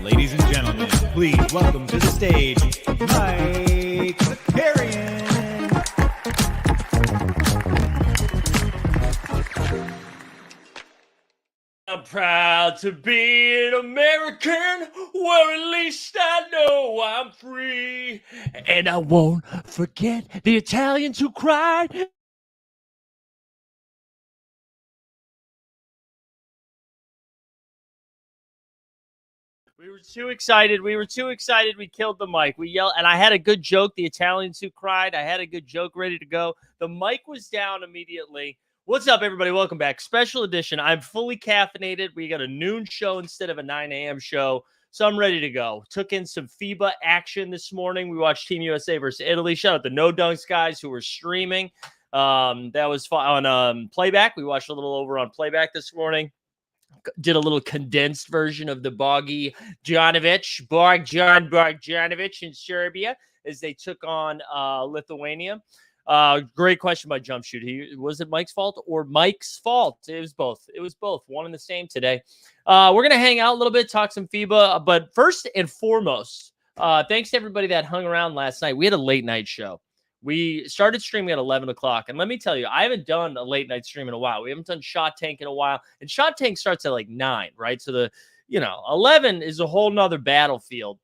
Ladies and gentlemen, please welcome to the stage, Mike Zakarian. I'm proud to be an American, where at least I know I'm free. And I won't forget the Italians who cried. We were too excited. We killed the mic. We yelled, and I had a good joke. The Italians who cried. I had a good joke ready to go. The mic was down immediately. What's up, everybody? Welcome back. Special edition. I'm fully caffeinated. We got a noon show instead of a 9 a.m. show, so I'm ready to go. Took in some FIBA action this morning. We watched Team USA versus Italy. Shout out the No Dunks guys who were streaming. That was fun on playback. We watched a little over on playback this morning. Did a little condensed version of the Bogdanovic in Serbia as they took on Lithuania. Great question by Jump Shoot. Was it Mike's fault or Mike's fault? It was both. One and the same today. We're going to hang out a little bit, talk some FIBA. But first and foremost, thanks to everybody that hung around last night. We had a late night show. We started streaming at 11 o'clock. And let me tell you, I haven't done a late night stream in a while. We haven't done Shot Tank in a while. And Shot Tank starts at like 9, right? So 11 is a whole nother battlefield.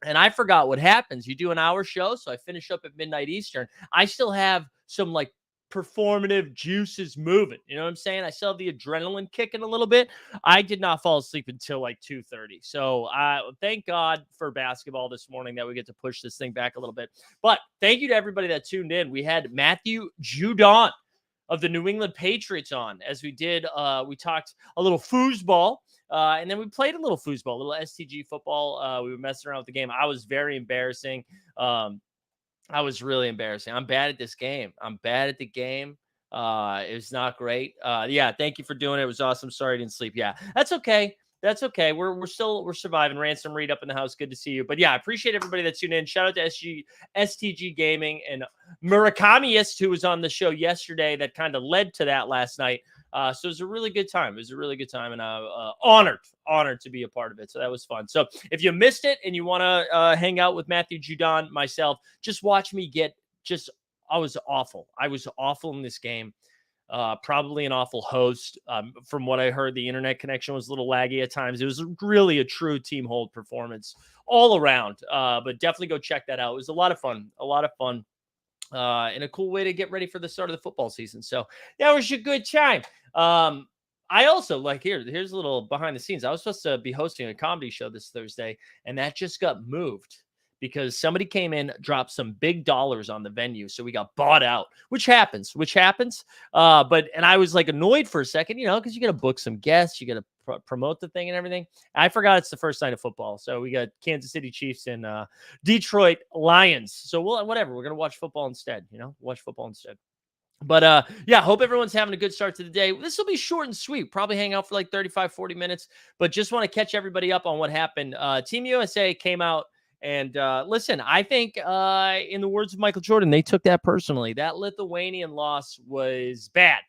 And I forgot what happens. You do an hour show, so I finish up at midnight Eastern. I still have some like performative juices moving. You know what I'm saying? I still have the adrenaline kicking a little bit. I did not fall asleep until like 2:30. So thank God for basketball this morning that we get to push this thing back a little bit. But thank you to everybody that tuned in. We had Matthew Judon of the New England Patriots on as we did. We talked a little foosball. And then we played a little foosball, a little STG football. We were messing around with the game. I was very embarrassing. I was really embarrassing. I'm bad at this game. I'm bad at the game. It was not great. Yeah, thank you for doing it. It was awesome. Sorry I didn't sleep. Yeah, that's okay. That's okay. We're surviving. Ransom Reed up in the house. Good to see you. But yeah, I appreciate everybody that tuned in. Shout out to STG Gaming and Murakamiist, who was on the show yesterday that kind of led to that last night. So it was a really good time. And honored to be a part of it. So that was fun. So if you missed it and you want to hang out with Matthew Judon, myself, just watch me I was awful. I was awful in this game. Probably an awful host. From what I heard, the internet connection was a little laggy at times. It was really a true team hold performance all around. But definitely go check that out. It was a lot of fun. And a cool way to get ready for the start of the football season. So that was a good time. I also here's a little behind the scenes. I was supposed to be hosting a comedy show this Thursday, and that just got moved because somebody came in, dropped some big dollars on the venue. So we got bought out, which happens. But I was like annoyed for a second, because you got to book some guests, you got to promote the thing and everything. I forgot it's the first night of football. So we got Kansas City Chiefs and Detroit Lions. So whatever, we're going to watch football instead, But yeah, hope everyone's having a good start to the day. This will be short and sweet, probably hang out for like 35, 40 minutes, but just want to catch everybody up on what happened. Team USA came out and listen, I think in the words of Michael Jordan, they took that personally. That Lithuanian loss was bad.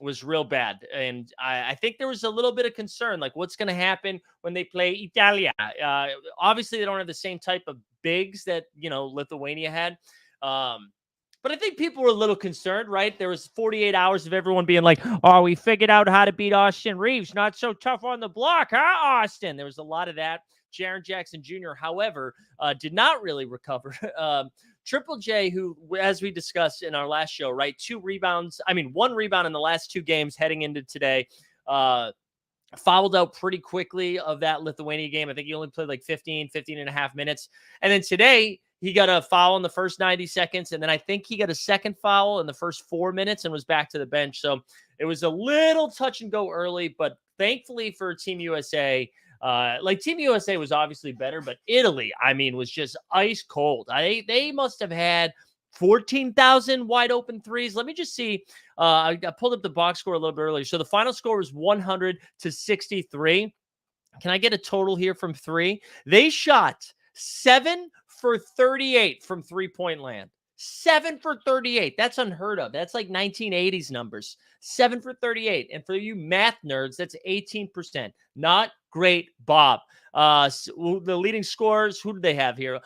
Was real bad. And I think there was a little bit of concern, like what's going to happen when they play Italia. Obviously, they don't have the same type of bigs that, Lithuania had. But I think people were a little concerned, right? There was 48 hours of everyone being like, oh, we figured out how to beat Austin Reeves. Not so tough on the block, huh, Austin? There was a lot of that. Jaren Jackson Jr., however, did not really recover. Triple J, who, as we discussed in our last show, right, 1 rebound in the last 2 games heading into today, fouled out pretty quickly of that Lithuania game. I think he only played like 15 and a half minutes. And then today, he got a foul in the first 90 seconds, and then I think he got a second foul in the first 4 minutes and was back to the bench. So it was a little touch and go early, but thankfully for Team USA, Team USA was obviously better, but Italy, was just ice cold. They must have had 14,000 wide open threes. Let me just see. I pulled up the box score a little bit earlier. So the final score was 100-63. Can I get a total here from 3? They shot 7 for 38 from 3-point land. 7 for 38. That's unheard of. That's like 1980s numbers. 7 for 38. And for you math nerds, that's 18%. Not great, Bob. The leading scorers, who do they have here?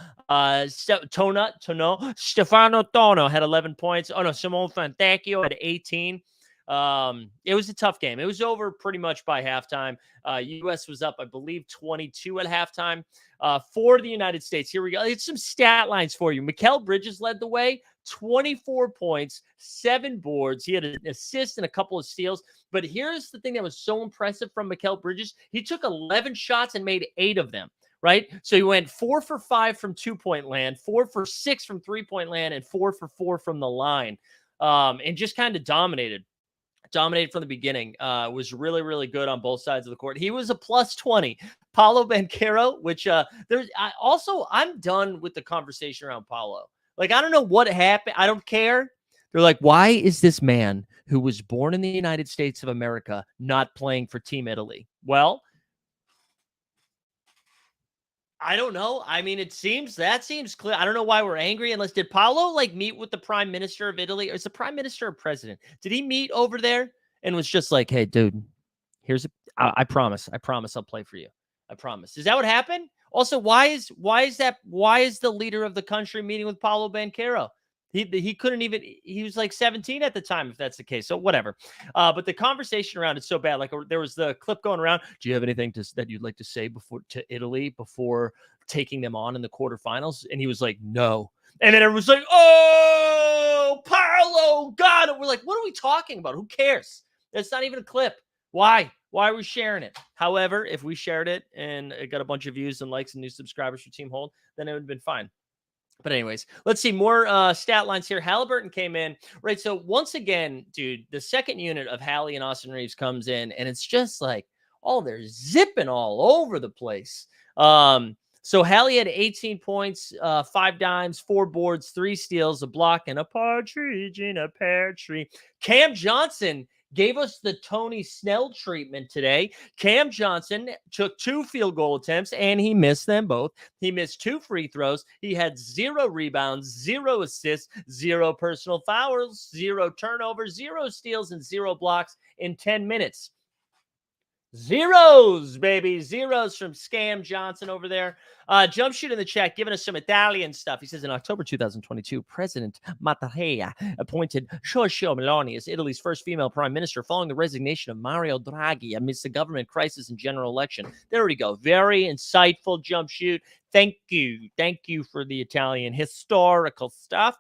Stefano Tono had 11 points. Oh, no, Simone Fontecchio had 18. It was a tough game. It was over pretty much by halftime. U.S. was up, I believe, 22 at halftime. For the United States, here we go. It's some stat lines for you. Mikal Bridges led the way, 24 points, 7 boards. He had an assist and a couple of steals. But here's the thing that was so impressive from Mikal Bridges. He took 11 shots and made 8 of them, right? So he went 4 for 5 from 2-point land, 4 for 6 from 3-point land, and 4 for 4 from the line. And just kind of dominated from the beginning. Was really, really good on both sides of the court. He was a plus 20. Paolo Banchero, which I'm done with the conversation around Paolo. Like, I don't know what happened. I don't care. They're like, why is this man who was born in the United States of America not playing for Team Italy? Well, I don't know. I mean, that seems clear. I don't know why we're angry. Unless, did Paolo like meet with the prime minister of Italy? Or is the prime minister or president? Did he meet over there and was just like, hey, dude, I promise I'll play for you. I promise. Is that what happened? Also, why is the leader of the country meeting with Paolo Banchero? He couldn't even, he was like 17 at the time, if that's the case. So whatever. But the conversation around it's so bad. Like, there was the clip going around. Do you have anything that you'd like to say to Italy before taking them on in the quarterfinals? And he was like, no. And then everyone's like, oh, Paolo, God. And we're like, what are we talking about? Who cares? That's not even a clip. Why? Why are we sharing it? However, if we shared it and it got a bunch of views and likes and new subscribers for Team Hold, then it would have been fine. But anyways, let's see more stat lines here. Halliburton came in, right? So once again, dude, the second unit of Hallie and Austin Reeves comes in, and it's just like, they're zipping all over the place. So Hallie had 18 points, 5 dimes, 4 boards, 3 steals, a block, and a partridge in a pear tree. Cam Johnson gave us the Tony Snell treatment today. Cam Johnson took 2 field goal attempts, and he missed them both. He missed 2 free throws. He had 0 rebounds, 0 assists, 0 personal fouls, 0 turnovers, 0 steals, and 0 blocks in 10 minutes. Zeros, baby. Zeros from Scam Johnson over there. Jump shoot in the chat, giving us some Italian stuff. He says, in October 2022, President Mattarella appointed Giorgia Meloni as Italy's first female prime minister following the resignation of Mario Draghi amidst the government crisis and general election. There we go. Very insightful jump shoot. Thank you. Thank you for the Italian historical stuff.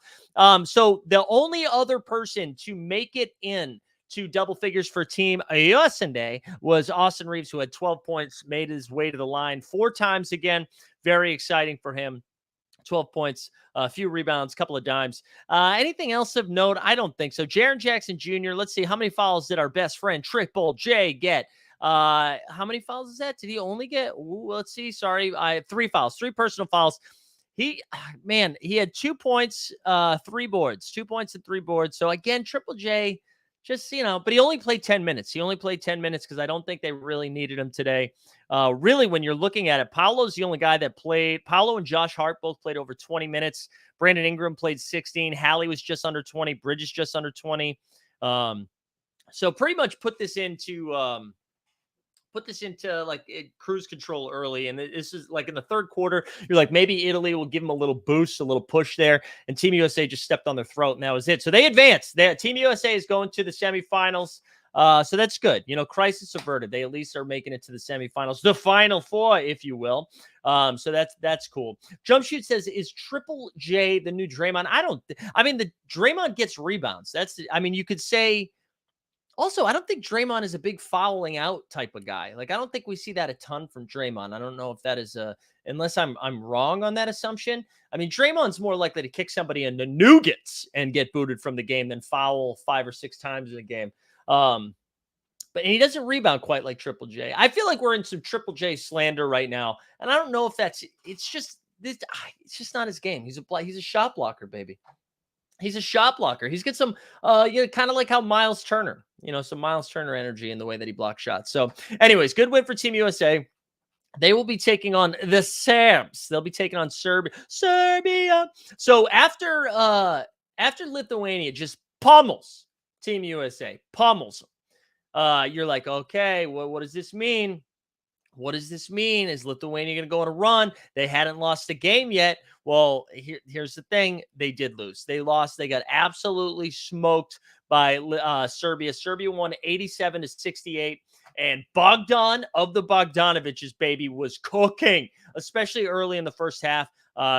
So the only other person to make it in to double figures for Team USA was Austin Reeves, who had 12 points, made his way to the line 4 times again. Very exciting for him. 12 points, a few rebounds, couple of dimes. Anything else of note? I don't think so. Jaren Jackson Jr., let's see. How many fouls did our best friend Triple J get? How many fouls is that? Did he only get, let's see. Sorry. 3 fouls, 3 personal fouls. He had 2 points, 3 boards, 2 points and 3 boards. So again, Triple J, just, but he only played 10 minutes. He only played 10 minutes because I don't think they really needed him today. Really, when you're looking at it, Paolo's the only guy that played. Paolo and Josh Hart both played over 20 minutes. Brandon Ingram played 16. Hallie was just under 20. Bridges just under 20. So pretty much put this into like cruise control early. And this is like in the third quarter, you're like, maybe Italy will give them a little boost, a little push there. And Team USA just stepped on their throat, and that was it. So they advanced. Team USA is going to the semifinals. So that's good. Crisis averted. They at least are making it to the semifinals, the Final Four, if you will. So that's cool. Jump Shoot says, is Triple J the new Draymond? The Draymond gets rebounds. You could say. Also, I don't think Draymond is a big fouling out type of guy. Like, I don't think we see that a ton from Draymond. I don't know if that is unless I'm wrong on that assumption. Draymond's more likely to kick somebody in the nougats and get booted from the game than foul 5 or 6 times in a game. But he doesn't rebound quite like Triple J. I feel like we're in some Triple J slander right now, and I don't know if it's just not his game. He's a shot blocker, baby. He's a shot blocker. He's got some, kind of like how Miles Turner, some Miles Turner energy in the way that he blocks shots. So anyways, good win for Team USA. They will be taking on the Serbs. They'll be taking on Serbia. So after Lithuania just pummels Team USA, pummels them, you're like, okay, well, what does this mean? What does this mean? Is Lithuania going to go on a run? They hadn't lost a game yet. Well, here's the thing. They did lose. They lost. They got absolutely smoked by Serbia. Serbia won 87-68. And Bogdan of the Bogdanoviches, baby, was cooking, especially early in the first half.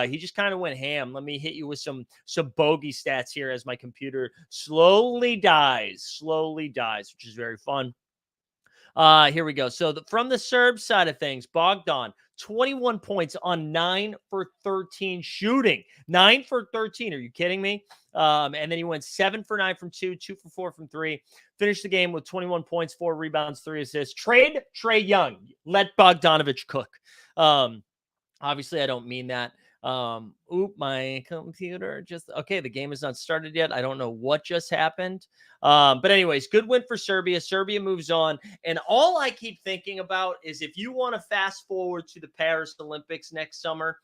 He just kind of went ham. Let me hit you with some bogey stats here as my computer slowly dies, which is very fun. Here we go. So from the Serb side of things, Bogdan, 21 points on 9 for 13 shooting. 9 for 13. Are you kidding me? And then he went 7 for 9 from 2, 2 for 4 from 3. Finished the game with 21 points, 4 rebounds, 3 assists. Trade Trae Young. Let Bogdanovich cook. Obviously, I don't mean that. My computer just okay. The game has not started yet. I don't know what just happened. But anyways, good win for Serbia. Serbia moves on. And all I keep thinking about is if you want to fast forward to the Paris Olympics next summer,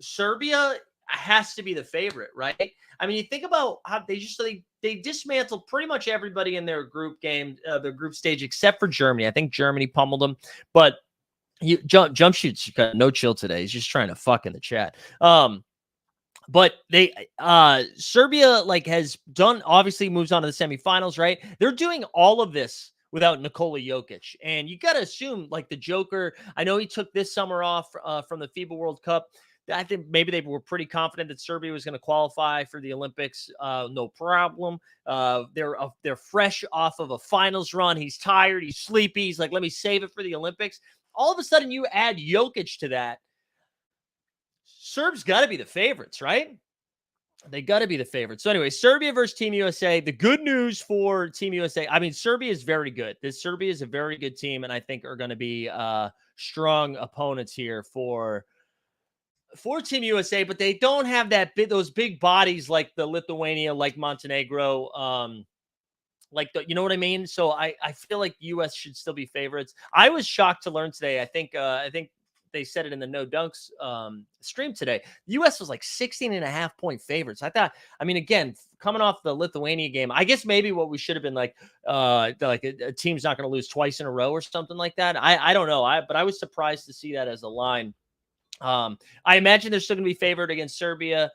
Serbia has to be the favorite, right? I mean, you think about how they dismantled pretty much everybody in their group game, their group stage, except for Germany. I think Germany pummeled them, but jump shoots got no chill today. He's just trying to fuck in the chat. But they Serbia has done, obviously moves on to the semifinals, right? They're doing all of this without Nikola Jokic. And you got to assume the Joker, I know he took this summer off from the FIBA World Cup. I think maybe they were pretty confident that Serbia was going to qualify for the Olympics. No problem. They're fresh off of a finals run. He's tired. He's sleepy. He's like, let me save it for the Olympics. All of a sudden, you add Jokic to that. Serbs got to be the favorites, right? They got to be the favorites. So anyway, Serbia versus Team USA. The good news for Team USA, I mean, Serbia is very good. Serbia is a very good team, and I think are going to be strong opponents here for Team USA, but they don't have those big bodies like the Lithuania, like Montenegro, you know what I mean? So I feel like US should still be favorites. I was shocked to learn today. I think they said it in the No Dunks stream today. The US was 16.5 point favorites. I mean, again, coming off the Lithuania game, I guess maybe what we should have been a team's not going to lose twice in a row or something like that. I don't know. But I was surprised to see that as a line. I imagine they're still going to be favored against Serbia,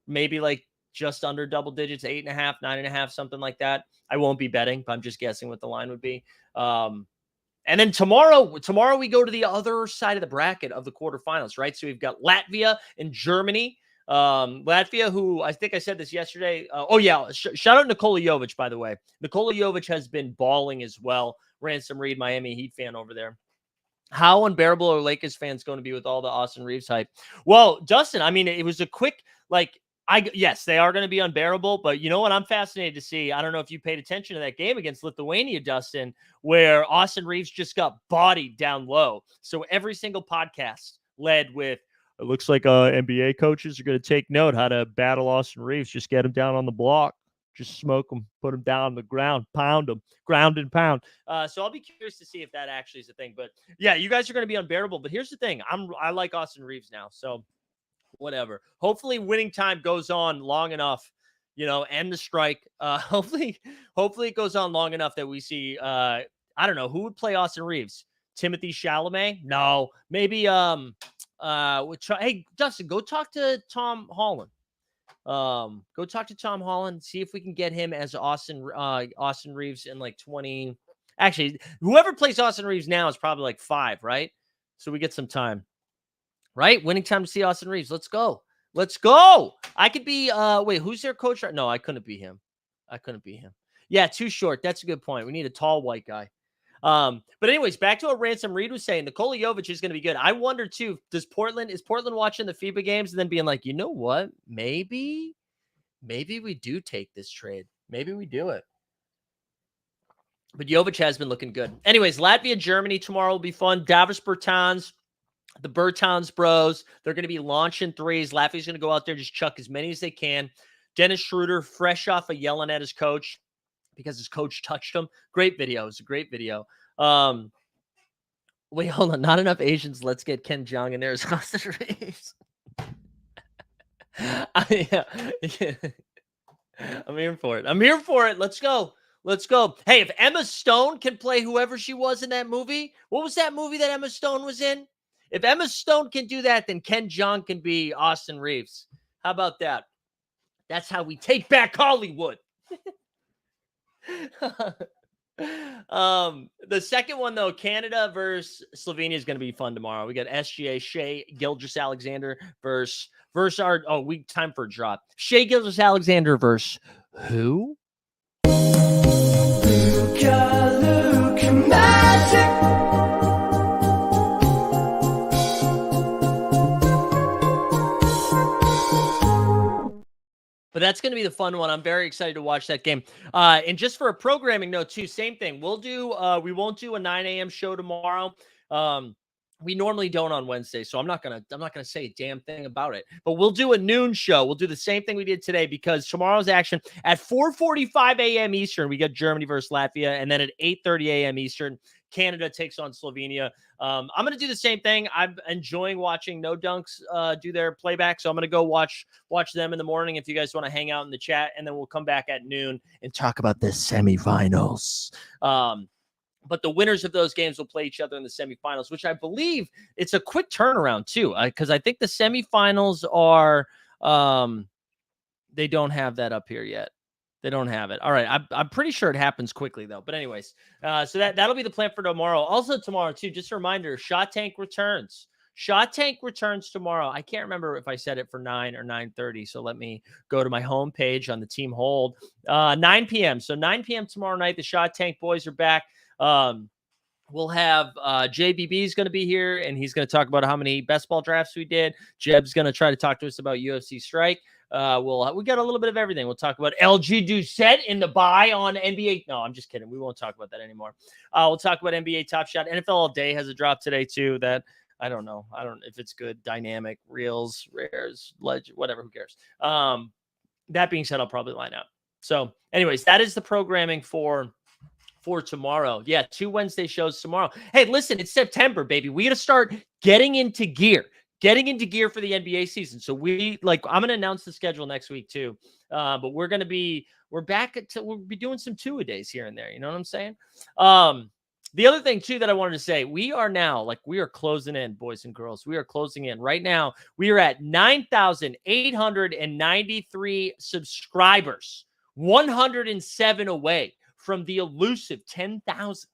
maybe just under double digits, 8.5, 9.5, something like that. I won't be betting, but I'm just guessing what the line would be. And then tomorrow we go to the other side of the bracket of the quarterfinals, right? So we've got Latvia and Germany. Latvia, who I think I said this yesterday. Shout out Nikola Jovic, by the way. Nikola Jovic has been balling as well. Ransom Reed, Miami Heat fan over there. How unbearable are Lakers fans going to be with all the Austin Reeves hype? Well, Dustin, I mean, it was a quick, yes, they are going to be unbearable, but you know what I'm fascinated to see? I don't know if you paid attention to that game against Lithuania, Dustin, where Austin Reeves just got bodied down low. So every single podcast led with, it looks like NBA coaches are going to take note how to battle Austin Reeves. Just get him down on the block. Just smoke him, put him down on the ground, pound him, ground and pound. So I'll be curious to see if that actually is a thing. But yeah, you guys are going to be unbearable. But here's the thing. I like Austin Reeves now. So whatever. Hopefully winning time goes on long enough, end the strike. Hopefully it goes on long enough that we see, I don't know, who would play Austin Reeves? Timothy Chalamet? No, maybe, hey, Dustin, go talk to Tom Holland. Go talk to Tom Holland, see if we can get him as Austin Reeves in 20. Actually, whoever plays Austin Reeves now is probably 5, right? So we get some time. Right? Winning time to see Austin Reeves. Let's go. I could be wait, who's their coach? No, I couldn't be him. Yeah, too short. That's a good point. We need a tall white guy. But anyways, back to what Ransom Reed was saying. Nikola Jovic is going to be good. I wonder too, is Portland watching the FIBA games and then being like, you know what? Maybe we do take this trade. Maybe we do it. But Jovic has been looking good. Anyways, Latvia, Germany tomorrow will be fun. Davis Bertans, the Bertans bros, they're going to be launching threes. Latvia's going to go out there and just chuck as many as they can. Dennis Schroeder, fresh off of yelling at his coach because his coach touched him. Great video. It's a great video. Wait, hold on. Not enough Asians. Let's get Ken Jeong in there as Austin Reeves. Yeah. I'm here for it. I'm here for it. Let's go. Let's go. Hey, if Emma Stone can play whoever she was in that movie, what was that movie that Emma Stone was in? If Emma Stone can do that, then Ken Jeong can be Austin Reeves. How about that? That's how we take back Hollywood. The second one though, Canada versus Slovenia is going to be fun tomorrow. We got SGA Shea Gilgeous-Alexander versus our time for a drop. Shea Gilgeous-Alexander versus who? Luka Magic. But that's going to be the fun one. I'm very excited to watch that game. And just for a programming note too, same thing. We won't do a 9 a.m. show tomorrow. We normally don't on Wednesday, so I'm not gonna say a damn thing about it. But we'll do a noon show. We'll do the same thing we did today because tomorrow's action at 4:45 a.m. Eastern. We got Germany versus Latvia, and then at 8:30 a.m. Eastern, Canada takes on Slovenia. I'm going to do the same thing. I'm enjoying watching No Dunks do their playback, so I'm going to go watch them in the morning if you guys want to hang out in the chat, and then we'll come back at noon and talk about the semifinals. But the winners of those games will play each other in the semifinals, which I believe it's a quick turnaround too, because I think the semifinals are they don't have that up here yet. They don't have it. All right. I'm pretty sure it happens quickly though. But anyways, so that'll be the plan for tomorrow. Also tomorrow too, just a reminder, Shot Tank returns. Shot Tank returns tomorrow. I can't remember if I said it for 9 or 9:30. So let me go to my homepage on the team hold. 9 p.m. So 9 p.m. tomorrow night, the Shot Tank boys are back. We'll have JBB is going to be here, and he's going to talk about how many best ball drafts we did. Jeb's going to try to talk to us about UFC Strike. We got a little bit of everything. We'll talk about LG Doucette in the buy on NBA. No, I'm just kidding. We won't talk about that anymore. We'll talk about NBA Top Shot. NFL All Day has a drop today too. That I don't know. I don't know if it's good, dynamic, reels, rares, legend, whatever. Who cares? That being said, I'll probably line up. So, anyways, that is the programming for tomorrow. Yeah, 2 Wednesday shows tomorrow. Hey, listen, it's September, baby. We got to start getting into gear for the NBA season. So I'm going to announce the schedule next week too. But we'll be doing some 2-a-days here and there. You know what I'm saying? The other thing too that I wanted to say, we are closing in, boys and girls. We are closing in right now. We are at 9,893 subscribers, 107 away from the elusive 10,000.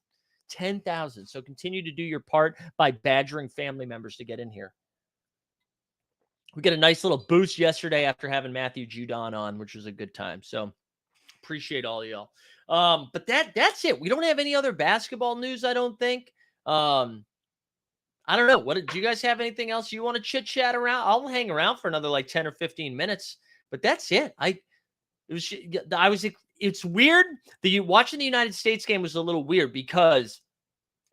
10,000. So continue to do your part by badgering family members to get in here. We got a nice little boost yesterday after having Matthew Judon on, which was a good time. So appreciate all of y'all. But that's it. We don't have any other basketball news, I don't think. I don't know. Do you guys have anything else you want to chit chat around? I'll hang around for another 10 or 15 minutes, but that's it. It's weird. Watching the United States game was a little weird because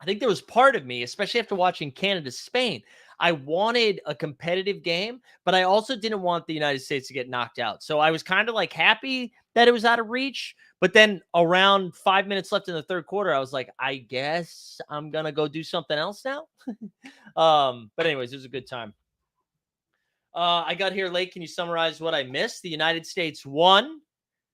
I think there was part of me, especially after watching Canada-Spain, I wanted a competitive game, but I also didn't want the United States to get knocked out. So I was kind of happy that it was out of reach. But then around 5 minutes left in the third quarter, I was like, I guess I'm going to go do something else now. But anyways, it was a good time. I got here late. Can you summarize what I missed? The United States won.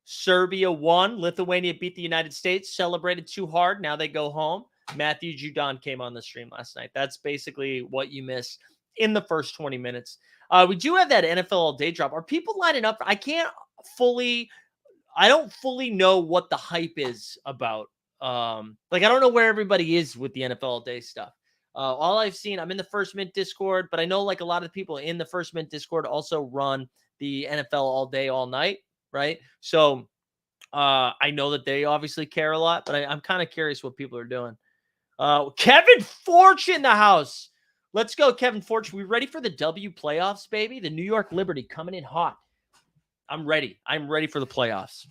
Serbia won. Lithuania beat the United States. Celebrated too hard. Now they go home. Matthew Judon came on the stream last night. That's basically what you missed in the first 20 minutes. We do have that NFL All Day drop. Are people lining up? I don't fully know what the hype is about. I don't know where everybody is with the NFL All Day stuff. All I've seen, I'm in the First Mint Discord, but I know a lot of people in the First Mint Discord also run the NFL All Day, all night, right? So I know that they obviously care a lot, but I'm kind of curious what people are doing. Kevin Forge in the house. Let's go, Kevin Forge. We ready for the W playoffs, baby? The New York Liberty coming in hot. I'm ready. I'm ready for the playoffs.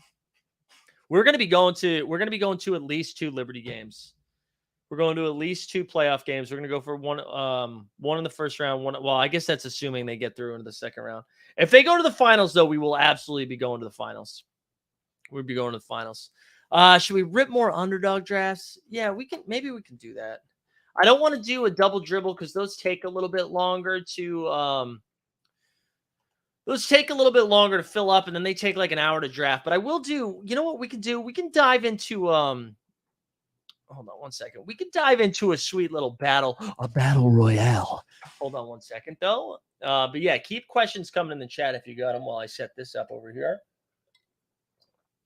We're going to be going to at least 2 Liberty games. We're going to at least 2 playoff games. We're going to go for one in the first round. Well, I guess that's assuming they get through into the second round. If they go to the finals, though, we will absolutely be going to the finals. We'll be going to the finals. Should we rip more underdog drafts? Yeah, we can. Maybe we can do that. I don't want to do a double dribble because those take a little bit longer to fill up, and then they take like an hour to draft. But I will do. You know what we can do? We can dive into Hold on one second. We could dive into a sweet little a battle royale. Hold on one second, though. But yeah, keep questions coming in the chat if you got them while I set this up over here.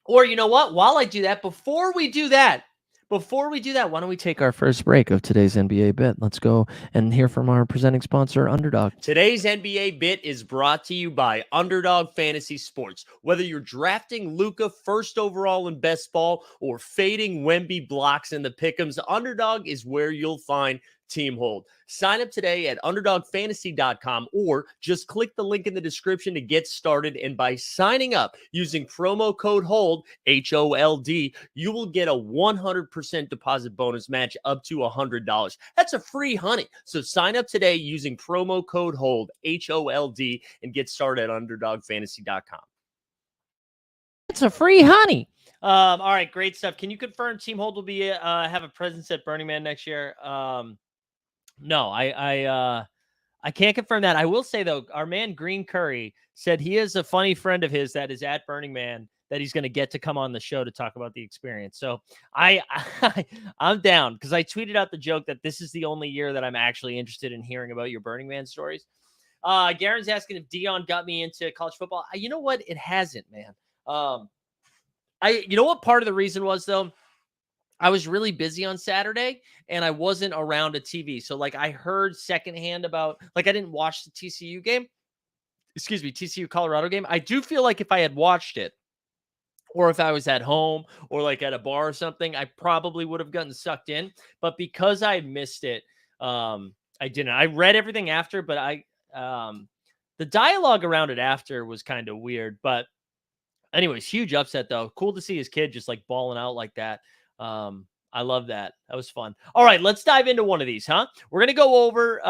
Or you know what? While I do that, before we do that, why don't we take our first break of today's NBA bit? Let's go and hear from our presenting sponsor, Underdog. Today's NBA bit is brought to you by Underdog Fantasy Sports. Whether you're drafting Luka first overall in best ball or fading Wemby blocks in the pick'ems, Underdog is where you'll find Team Hold. Sign up today at underdogfantasy.com or just click the link in the description to get started. And by signing up using promo code HOLD, HOLD, you will get a 100% deposit bonus match up to $100. That's a free honey. So sign up today using promo code HOLD, HOLD, and get started at underdogfantasy.com. It's a free honey. All right, great stuff. Can you confirm Team Hold will be have a presence at Burning Man next year? No, I can't confirm that. I will say though, our man Green Curry said he is a funny friend of his that is at Burning Man that he's going to get to come on the show to talk about the experience. So I'm down because I tweeted out the joke that this is the only year that I'm actually interested in hearing about your Burning Man stories. Garen's asking if Dion got me into college football. You know what? It hasn't, man. You know what part of the reason was though? I was really busy on Saturday and I wasn't around a TV. So like I heard secondhand about, like I didn't watch the TCU game. Excuse me, TCU Colorado game. I do feel like if I had watched it or if I was at home or like at a bar or something, I probably would have gotten sucked in. But because I missed it, I didn't. I read everything after, but the dialogue around it after was kind of weird. But anyways, huge upset though. Cool to see his kid just like balling out like that. I love that. That was fun. All right, let's dive into one of these, huh? We're gonna go over.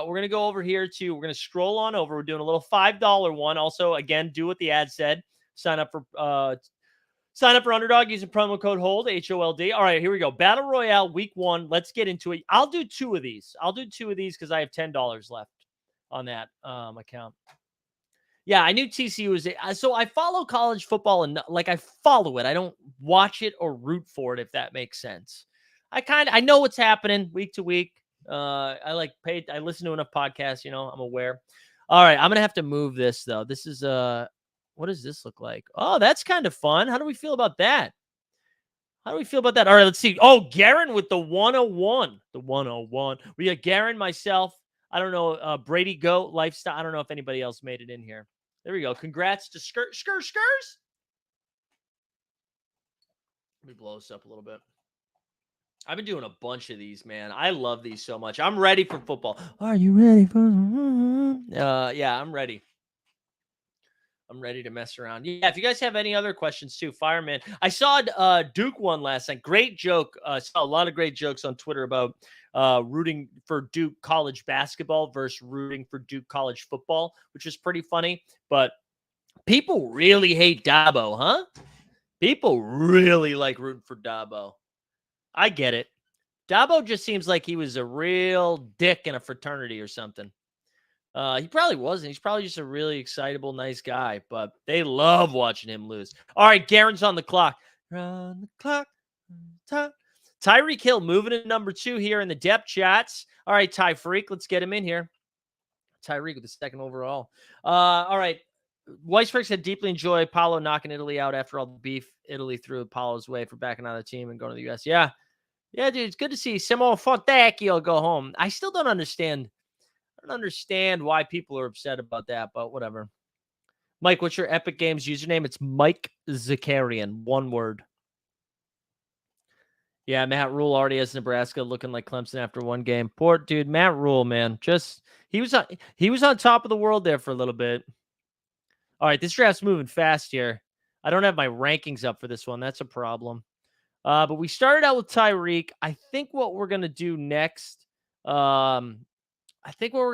We're gonna go over here to. We're gonna scroll on over. We're doing a little $5 one. Also, again, do what the ad said. Sign up for Underdog using promo code HOLD, HOLD. All right, here we go. Battle Royale Week 1. Let's get into it. I'll do two of these because I have $10 left on that account. Yeah, I knew TCU was it. So I follow college football and like I follow it. I don't watch it or root for it, if that makes sense. I know what's happening week to week. I listen to enough podcasts, I'm aware. All right, I'm gonna have to move this though. This is what does this look like? Oh, that's kind of fun. How do we feel about that? All right, let's see. Oh, Garen with the 101. The 101. We got Garen, myself. I don't know, Brady Goat, Lifestyle. I don't know if anybody else made it in here. There we go. Congrats to Skurs. Let me blow this up a little bit. I've been doing a bunch of these, man. I love these so much. I'm ready for football. Are you ready for? Yeah, I'm ready. I'm ready to mess around. Yeah, if you guys have any other questions too, Fireman. I saw Duke one last night. Great joke. Saw a lot of great jokes on Twitter about rooting for Duke college basketball versus rooting for Duke college football, which is pretty funny. But people really hate Dabo, huh? People really like rooting for Dabo. I get it. Dabo just seems like he was a real dick in a fraternity or something. He probably wasn't. He's probably just a really excitable, nice guy, but they love watching him lose. All right, Garen's on the clock. Run the clock. Tyreek Hill moving to number 2 here in the depth chats. All right, Ty Freak, let's get him in here. Tyreek with the 2nd overall. All right. Weisberg said deeply enjoy Paolo knocking Italy out after all the beef Italy threw Paolo's way for backing out of the team and going to the U.S. Yeah, dude, it's good to see Simo Fontecchio go home. I still don't understand. I don't understand why people are upset about that, but whatever. Mike, what's your Epic Games username? It's Mike Zakarian. One word. Yeah, Matt Rule already has Nebraska looking like Clemson after one game. Poor dude, Matt Rule, man. He was on top of the world there for a little bit. All right, this draft's moving fast here. I don't have my rankings up for this one. That's a problem. But we started out with Tyreek. I think what we're gonna do next. I think we're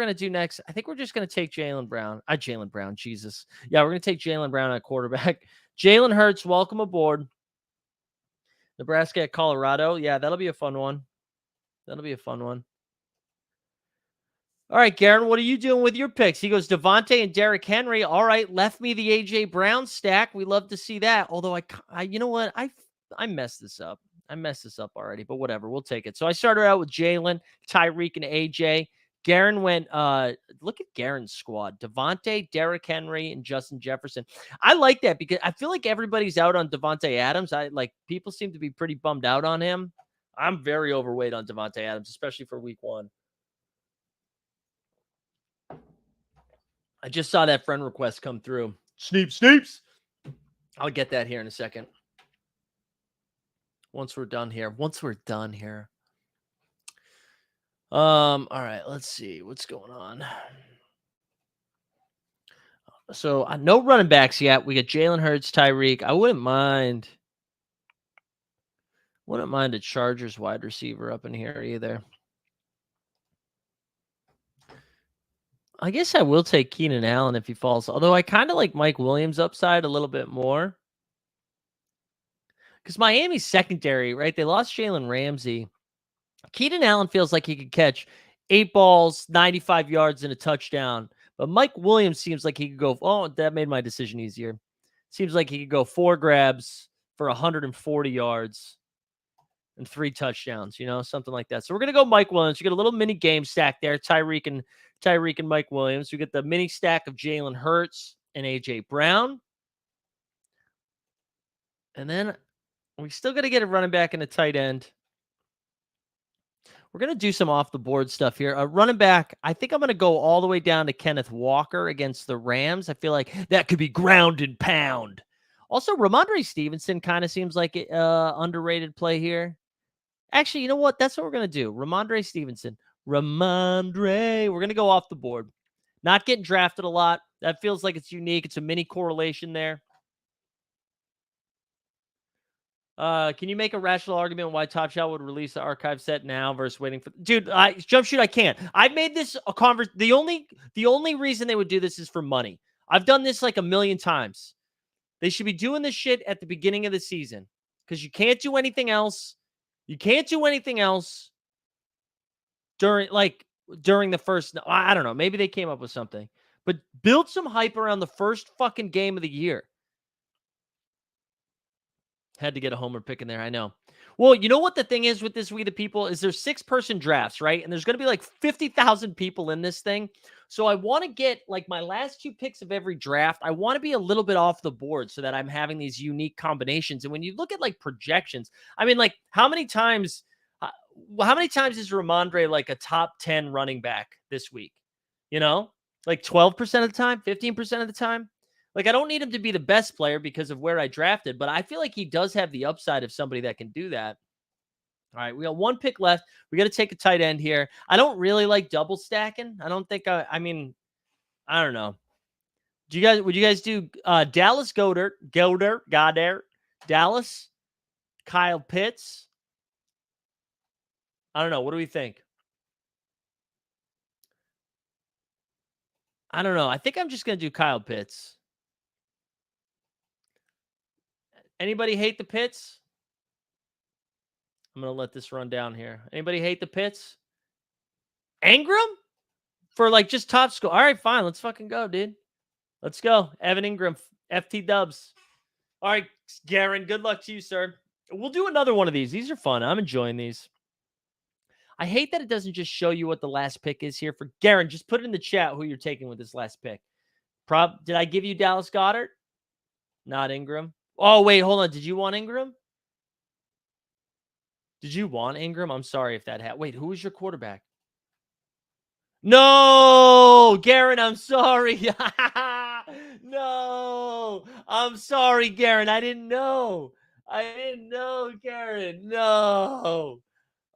just going to take Jaylen Brown. Jaylen Brown, Jesus. Yeah, we're going to take Jaylen Brown at quarterback. Jalen Hurts, welcome aboard. Nebraska at Colorado. Yeah, that'll be a fun one. All right, Garen, what are you doing with your picks? He goes Devontae and Derrick Henry. All right, left me the AJ Brown stack. We love to see that. Although I you know what? I messed this up. I messed this up already, but whatever. We'll take it. So I started out with Jalen, Tyreek, and AJ. Garen went, look at Garen's squad. Devontae, Derrick Henry, and Justin Jefferson. I like that because I feel like everybody's out on Devontae Adams. People seem to be pretty bummed out on him. I'm very overweight on Devontae Adams, especially for week 1. I just saw that friend request come through. Sneeps. I'll get that here in a second. Once we're done here. All right, let's see what's going on. So no running backs yet. We got Jalen Hurts, Tyreek. I wouldn't mind a Chargers wide receiver up in here either. I guess I will take Keenan Allen if he falls. Although I kind of like Mike Williams' upside a little bit more. Because Miami's secondary, right? They lost Jalen Ramsey. Keenan Allen feels like he could catch 8 balls, 95 yards, and a touchdown. But Mike Williams seems like he could go. Oh, that made my decision easier. Seems like he could go 4 grabs for 140 yards and 3 touchdowns, something like that. So we're going to go Mike Williams. You get a little mini game stack there, Tyreek and Mike Williams. We get the mini stack of Jalen Hurts and AJ Brown. And then we still got to get a running back and a tight end. We're going to do some off the board stuff here. Running back, I think I'm going to go all the way down to Kenneth Walker against the Rams. I feel like that could be ground and pound. Also, Ramondre Stevenson kind of seems like an underrated play here. Actually, you know what? That's what we're going to do. Ramondre Stevenson. We're going to go off the board. Not getting drafted a lot. That feels like it's unique. It's a mini correlation there. Can you make a rational argument why Top Shot would release the archive set now versus waiting for? Dude, Jump Shoot, I can't. I've made this a the only reason they would do this is for money. I've done this like a million times. They should be doing this shit at the beginning of the season because you can't do anything else. You can't do anything else during the first. I don't know. Maybe they came up with something, but build some hype around the first fucking game of the year. Had to get a homer pick in there. I know. Well, you know what the thing is with this We the People is there's 6-person drafts, right? And there's going to be like 50,000 people in this thing. So I want to get like my last 2 picks of every draft. I want to be a little bit off the board so that I'm having these unique combinations. And when you look at like projections, I mean, like how many times is Ramondre like a top 10 running back this week? Like 12% of the time, 15% of the time. Like, I don't need him to be the best player because of where I drafted, but I feel like he does have the upside of somebody that can do that. All right, we got 1 pick left. We got to take a tight end here. I don't really like double stacking. I don't think I don't know. Would you guys do Dallas Goddard, Dallas, Kyle Pitts? I don't know. What do we think? I don't know. I think I'm just going to do Kyle Pitts. Anybody hate the Pitts? I'm going to let this run down here. Anybody hate the Pitts? Ingram? For like just top score. All right, fine. Let's fucking go, dude. Let's go. Evan Ingram, FT dubs. All right, Garen, good luck to you, sir. We'll do another one of these. These are fun. I'm enjoying these. I hate that it doesn't just show you what the last pick is here. For Garen, just put it in the chat who you're taking with this last pick. Did I give you Dallas Goedert? Not Ingram. Oh, wait, hold on. Did you want Ingram? Did you want Ingram? I'm sorry if that happened. Wait, who was your quarterback? No, Garen, I'm sorry. No, I'm sorry, Garen. I didn't know. Garen. No.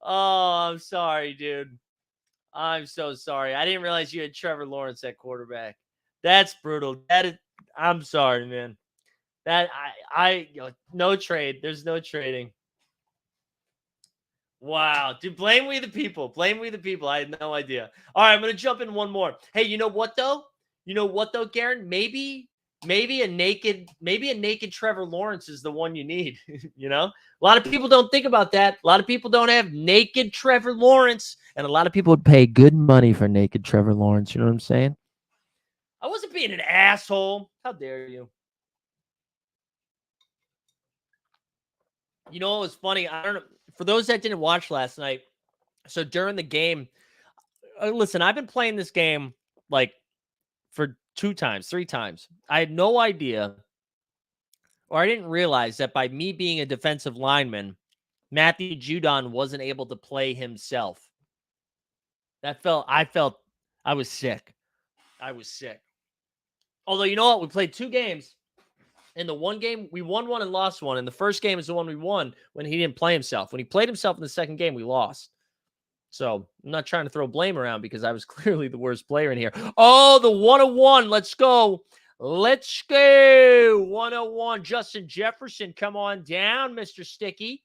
Oh, I'm sorry, dude. I'm so sorry. I didn't realize you had Trevor Lawrence at quarterback. That's brutal. I'm sorry, man. No trade. There's no trading. Wow. Dude, blame We the People. I had no idea. All right, I'm going to jump in one more. Hey, you know what though, Garen? Maybe a naked Trevor Lawrence is the one you need. A lot of people don't think about that. A lot of people don't have naked Trevor Lawrence. And a lot of people would pay good money for naked Trevor Lawrence. You know what I'm saying? I wasn't being an asshole. How dare you? You know what was funny? I don't know. For those that didn't watch last night, so during the game, listen, I've been playing this game like for 2 times, 3 times. I had no idea, or I didn't realize that by me being a defensive lineman, Matthew Judon wasn't able to play himself. I was sick. I was sick. Although, you know what? We played 2 games. In the one game, we won one and lost one. And the first game is the one we won when he didn't play himself. When he played himself in the second game, we lost. So I'm not trying to throw blame around because I was clearly the worst player in here. Oh, the 101. Let's go. Let's go. 101. Justin Jefferson, come on down, Mr. Sticky.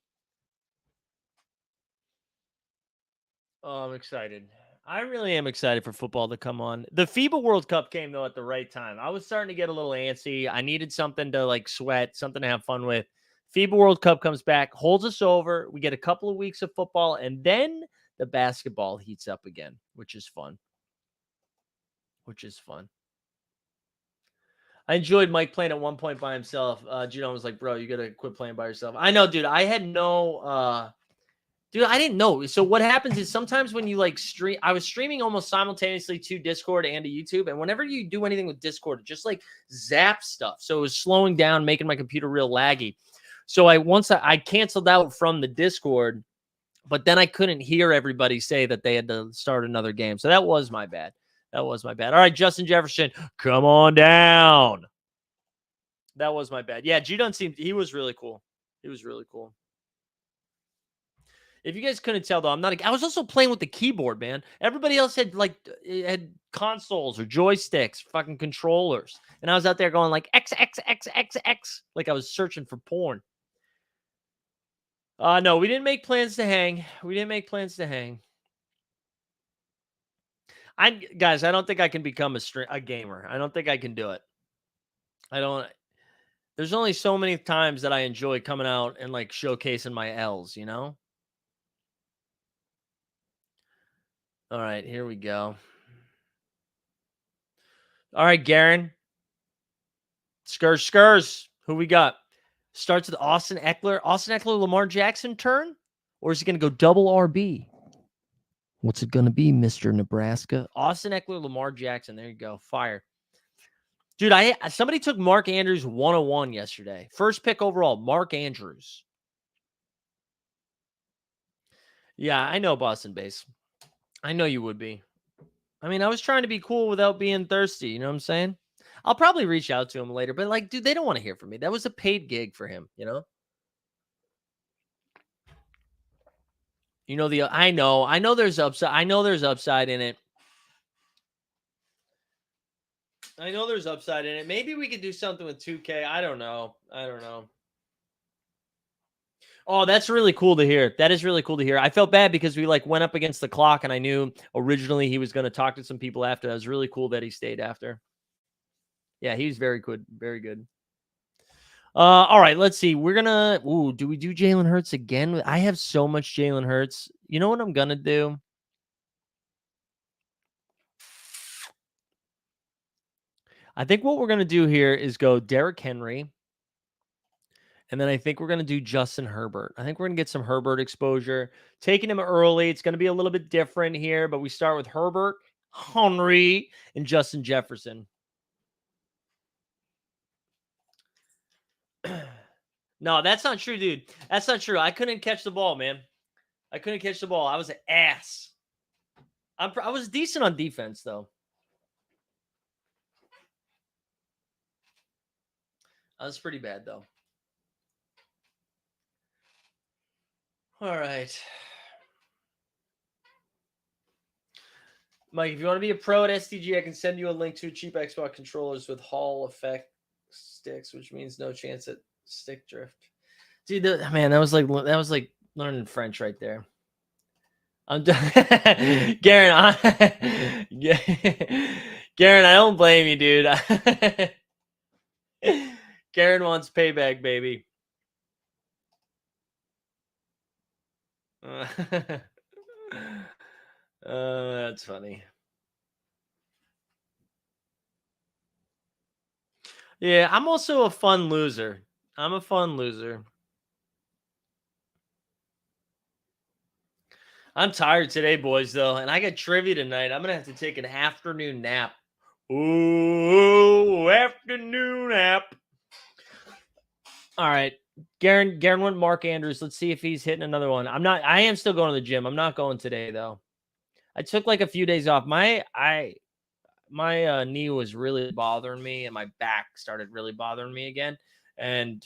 Oh, I'm excited. I really am excited for football to come on. The FIBA World Cup came, though, at the right time. I was starting to get a little antsy. I needed something to, like, sweat, something to have fun with. FIBA World Cup comes back, holds us over. We get a couple of weeks of football, and then the basketball heats up again, which is fun. I enjoyed Mike playing at one point by himself. Gino was like, bro, you got to quit playing by yourself. I know, dude. I had no... Dude, I didn't know. So what happens is sometimes when you like stream, I was streaming almost simultaneously to Discord and to YouTube. And whenever you do anything with Discord, it just like zap stuff. So it was slowing down, making my computer real laggy. So I canceled out from the Discord, but then I couldn't hear everybody say that they had to start another game. So that was my bad. All right, Justin Jefferson, come on down. That was my bad. Yeah, he was really cool. If you guys couldn't tell, though, I was also playing with the keyboard, man. Everybody else had consoles or joysticks, fucking controllers, and I was out there going like X X X X X, like I was searching for porn. No, we didn't make plans to hang. Guys, I don't think I can become a gamer. I don't think I can do it. There's only so many times that I enjoy coming out and like showcasing my L's, you know? All right, here we go. All right, Garen. Skurs. Who we got? Starts with Austin Eckler. Lamar Jackson turn? Or is he going to go double RB? What's it going to be, Mr. Nebraska? Austin Eckler, Lamar Jackson. There you go. Fire. Dude, somebody took Mark Andrews 101 yesterday. First pick overall, Mark Andrews. Yeah, I know, Boston base. I know you would be. I mean, I was trying to be cool without being thirsty. You know what I'm saying? I'll probably reach out to him later, but like, dude, they don't want to hear from me. That was a paid gig for him, you know? You know, I know there's upside. I know there's upside in it. Maybe we could do something with 2K. I don't know. Oh, that's really cool to hear. That is really cool to hear. I felt bad because we like went up against the clock, and I knew originally he was going to talk to some people after. That was really cool that he stayed after. Yeah, he was very good. Very good. All right, let's see. We're gonna. Ooh, do we do Jalen Hurts again? I have so much Jalen Hurts. You know what I'm gonna do? I think what we're gonna do here is go Derrick Henry. And then I think we're going to do Justin Herbert. I think we're going to get some Herbert exposure. Taking him early. It's going to be a little bit different here, but we start with Herbert, Henry, and Justin Jefferson. No, that's not true, dude. That's not true. I couldn't catch the ball, man. I was an ass. I was decent on defense, though. I was pretty bad, though. All right. Mike, if you want to be a pro at STG, I can send you a link to cheap Xbox controllers with Hall effect sticks, which means no chance at stick drift. Dude, man, that was like learning French right there. I'm done. Garen, Garen, I don't blame you, dude. Garen wants payback, baby. That's funny. Yeah, I'm also a fun loser. I'm a fun loser. I'm tired today, boys, though, and I got trivia tonight. I'm gonna have to take an afternoon nap. Ooh, afternoon nap. All right. Garen went Mark Andrews. Let's see if he's hitting another one. I am still going to the gym. I'm not going today though. I took like a few days off. My knee was really bothering me and my back started really bothering me again. And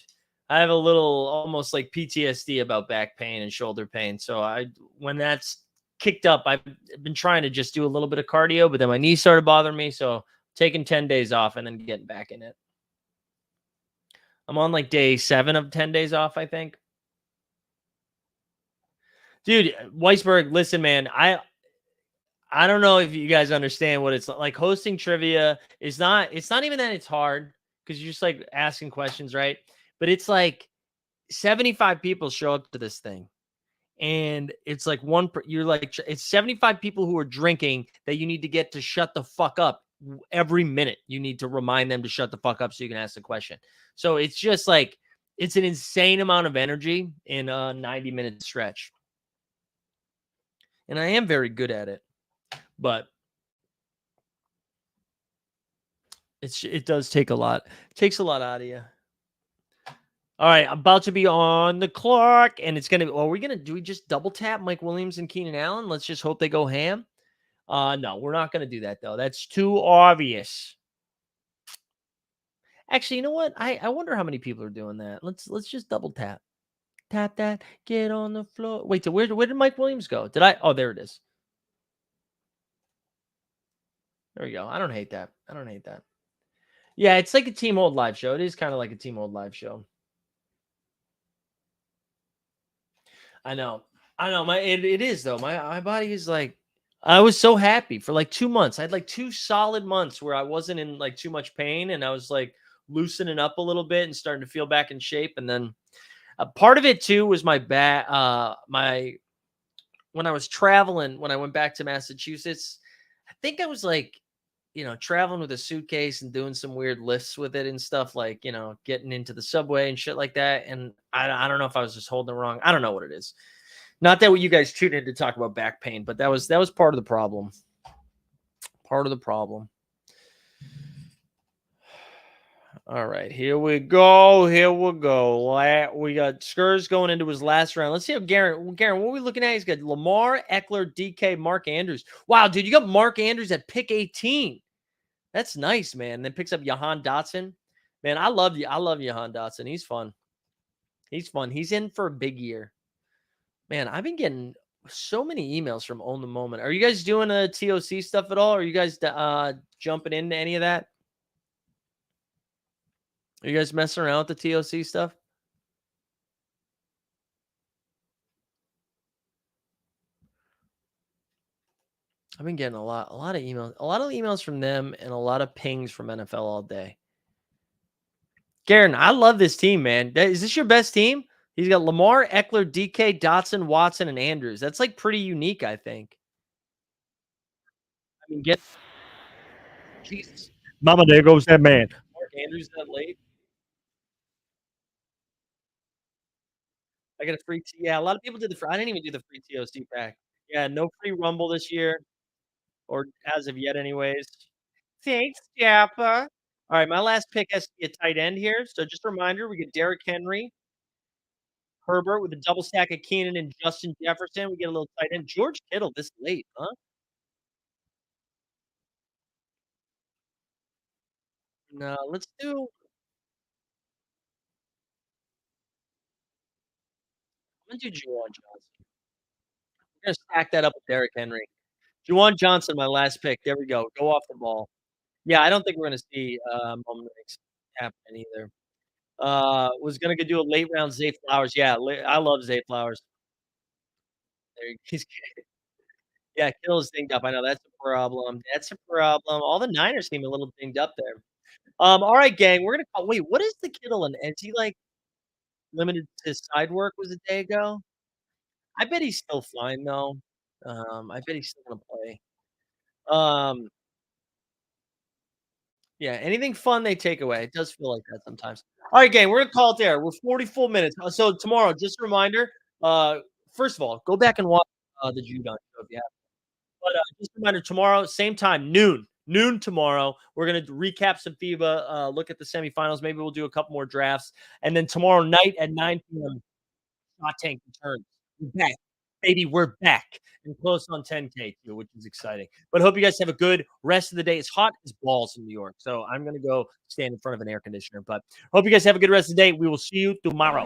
I have a little almost like PTSD about back pain and shoulder pain. So when that's kicked up, I've been trying to just do a little bit of cardio, but then my knee started bothering me. So taking 10 days off and then getting back in it. I'm on like day 7 of 10 days off, I think. Dude, Weisberg, listen, man, I don't know if you guys understand what it's like. Hosting trivia is not it's not even that it's hard because you're just like asking questions, right? But it's like 75 people show up to this thing. And it's like you're like it's 75 people who are drinking that you need to get to shut the fuck up every minute. You need to remind them to shut the fuck up so you can ask the question. So it's just like it's an insane amount of energy in a 90-minute stretch. And I am very good at it. But it does take a lot. It takes a lot out of you. All right, I'm about to be on the clock, and it's gonna. Are we gonna do? We just double tap Mike Williams and Keenan Allen. Let's just hope they go ham. No, we're not gonna do that though. That's too obvious. Actually, you know what? I wonder how many people are doing that. Let's just double tap. Tap that. Get on the floor. Wait, so where did Mike Williams go? Did I? Oh, there it is. There we go. I don't hate that. I don't hate that. Yeah, it's like a Team Hold live show. It is kind of like a Team Hold live show. I know. I know. It is though. My body is like I was so happy for like 2 months. I had like 2 solid months where I wasn't in like too much pain and I was like loosening up a little bit and starting to feel back in shape. And then a part of it too was my back. My when I was traveling when I went back to Massachusetts, I think I was like traveling with a suitcase and doing some weird lifts with it and stuff like, getting into the subway and shit like that. And I don't know if I was just holding it wrong. I don't know what it is. Not that you guys tuned in to talk about back pain, but that was part of the problem. Part of the problem. All right, here we go. Here we go. We got Skurs going into his last round. Let's see how Garen, what are we looking at? He's got Lamar, Eckler, DK, Mark Andrews. Wow, dude, you got Mark Andrews at pick 18. That's nice, man. And then picks up Jahan Dotson. Man, I love you. I love Jahan Dotson. He's fun. He's fun. He's in for a big year. Man, I've been getting so many emails from Own the Moment. Are you guys doing a TOC stuff at all? Are you guys jumping into any of that? Are you guys messing around with the TOC stuff? I've been getting a lot of emails from them and a lot of pings from NFL all day. Garen, I love this team, man. Is this your best team? He's got Lamar, Eckler, DK, Dotson, Watson, and Andrews. That's like pretty unique, I think. I mean, get Jesus. Mama, there goes that man. Mark Andrews that late. I got a free yeah, a lot of people did the free I didn't even do the free TOC pack. Yeah, no free Rumble this year, or as of yet anyways. Thanks, Jappa. All right, my last pick has to be a tight end here. So just a reminder, we get Derrick Henry, Herbert with a double stack of Keenan and Justin Jefferson. We get a little tight end. George Kittle this late, huh? No, let's do let's do Juwan Johnson. We're gonna stack that up with Derrick Henry. Juwan Johnson, my last pick. There we go. Go off the ball. Yeah, I don't think we're gonna see moment happen either. Was gonna go do a late round Zay Flowers. Yeah, I love Zay Flowers. There he's yeah, Kittle's dinged up. I know that's a problem. That's a problem. All the Niners seem a little dinged up there. All right, gang, we're gonna call. Wait, what is the Kittle and is he like limited to side work? Was a day ago? I bet he's still fine though. I bet he's still gonna play. Um, yeah, anything fun they take away. It does feel like that sometimes. All right, gang, we're gonna call it there. We're 40 full minutes. So tomorrow, just a reminder. First of all, go back and watch the Judon show if you have. But just a reminder, tomorrow, same time, noon tomorrow. We're gonna recap some FIBA, look at the semifinals. Maybe we'll do a couple more drafts, and then tomorrow night at 9 p.m. Shot Tank returns. We're back, baby. We're back and close on 10K too, which is exciting. But hope you guys have a good rest of the day. It's hot as balls in New York, so I'm gonna go stand in front of an air conditioner. But hope you guys have a good rest of the day. We will see you tomorrow.